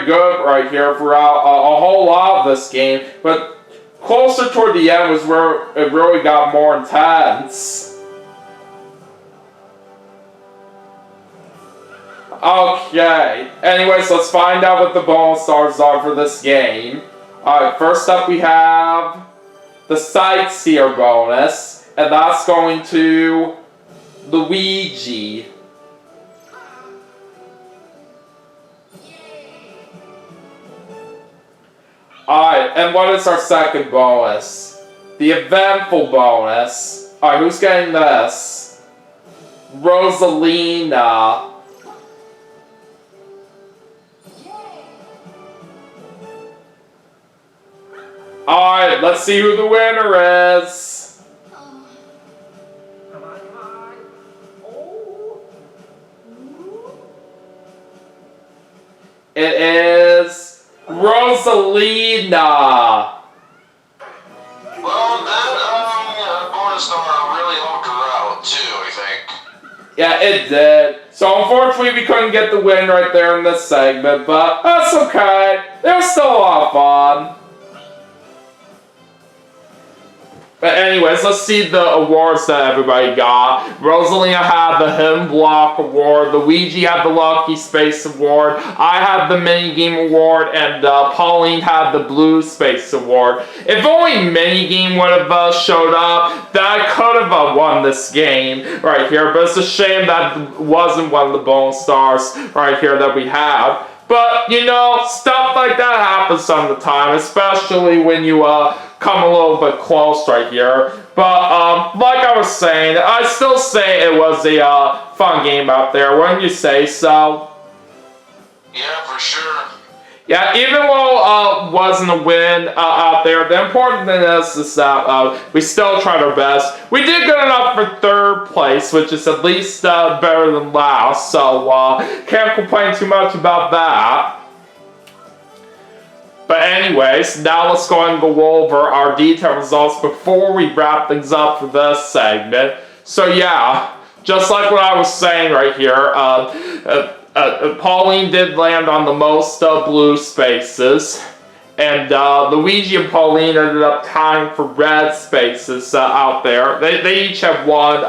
very good right here throughout a whole lot of this game, but closer toward the end was where it really got more intense. Okay, anyways, let's find out what the bonus stars are for this game. Alright, first up we have the Sightseer bonus, and that's going to Luigi. Alright, and what is our second bonus? The Eventful bonus. Alright, who's getting this? Rosalina. Alright, let's see who the winner is. It is Rosalina. Well, that bonus star really helped her out too, I think. Yeah, it did. So unfortunately we couldn't get the win right there in this segment, but that's okay. It was still a lot of fun. But anyways, let's see the awards that everybody got. Rosalina had the Hidden Block Award, Luigi had the Lucky Space Award, I had the Minigame Award, and Pauline had the Blue Space Award. If only Minigame would have showed up, that I could have won this game right here, but it's a shame that wasn't one of the bonus stars right here that we have. But, you know, stuff like that happens some of the time, especially when you come a little bit close right here. But, like I was saying, I still say it was a fun game out there, wouldn't you say so? Yeah, for sure. Yeah, even though it wasn't a win out there, the important thing is that we still tried our best. We did good enough for third place, which is at least better than last, so can't complain too much about that. But anyways, now let's go and go over our detailed results before we wrap things up for this segment. So yeah, just like what I was saying right here, Pauline did land on the most blue spaces, and Luigi and Pauline ended up tying for red spaces out there. They each have one,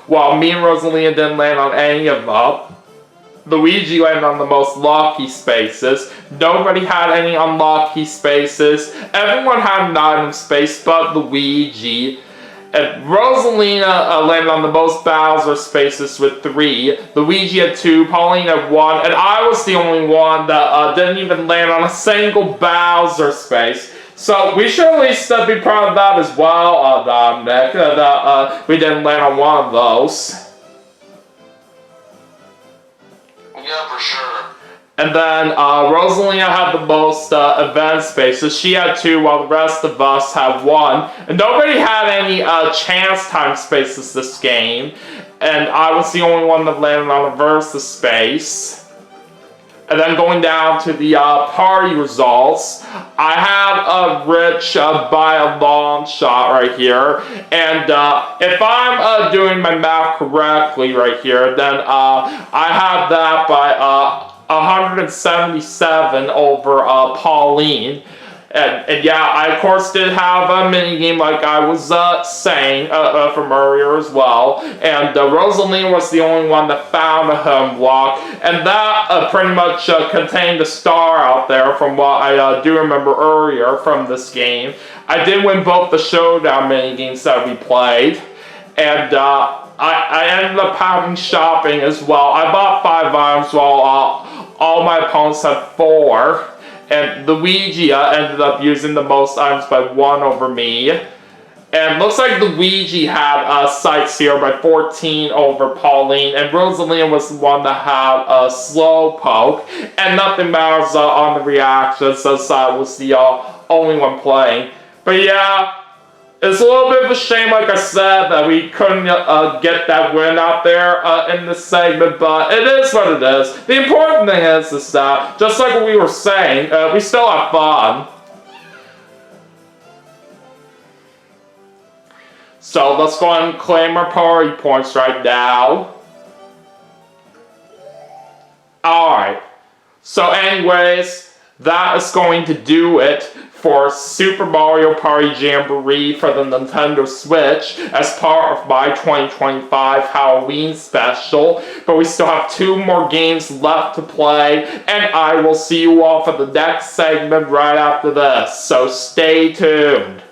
while me and Rosalina didn't land on any of them. Luigi landed on the most lucky spaces. Nobody had any unlucky spaces. Everyone had an item space but Luigi. And Rosalina landed on the most Bowser spaces with 3. Luigi had 2, Pauline had 1, and I was the only one that didn't even land on a single Bowser space. So we should at least be proud of that as well, Dominic, that we didn't land on one of those. Yeah, for sure. And then Rosalina had the most event spaces. She had 2, while the rest of us had 1. And nobody had any chance time spaces this game. And I was the only one that landed on a Versus space. And then going down to the party results, I have Rich by a long shot right here. And if I'm doing my math correctly right here, then I have that by 177 over Pauline. And yeah, I of course did have a minigame like I was saying from earlier as well. And Rosalina was the only one that found a home block. And that pretty much contained a star out there from what I do remember earlier from this game. I did win both the showdown minigames that we played. And I ended up having shopping as well. I bought 5 items while all my opponents had 4. And Luigi ended up using the most items by 1 over me. And looks like Luigi had Sightseer by 14 over Pauline. And Rosalina was the one that had Slowpoke. And nothing matters on the reactions, since I was the only one playing. But yeah, it's a little bit of a shame, like I said, that we couldn't get that win out there in this segment, but it is what it is. The important thing is that, just like what we were saying, we still have fun. So let's go ahead and claim our party points right now. Alright. So anyways, that is going to do it for Super Mario Party Jamboree for the Nintendo Switch as part of my 2025 Halloween special. But we still have 2 more games left to play, and I will see you all for the next segment right after this. So stay tuned.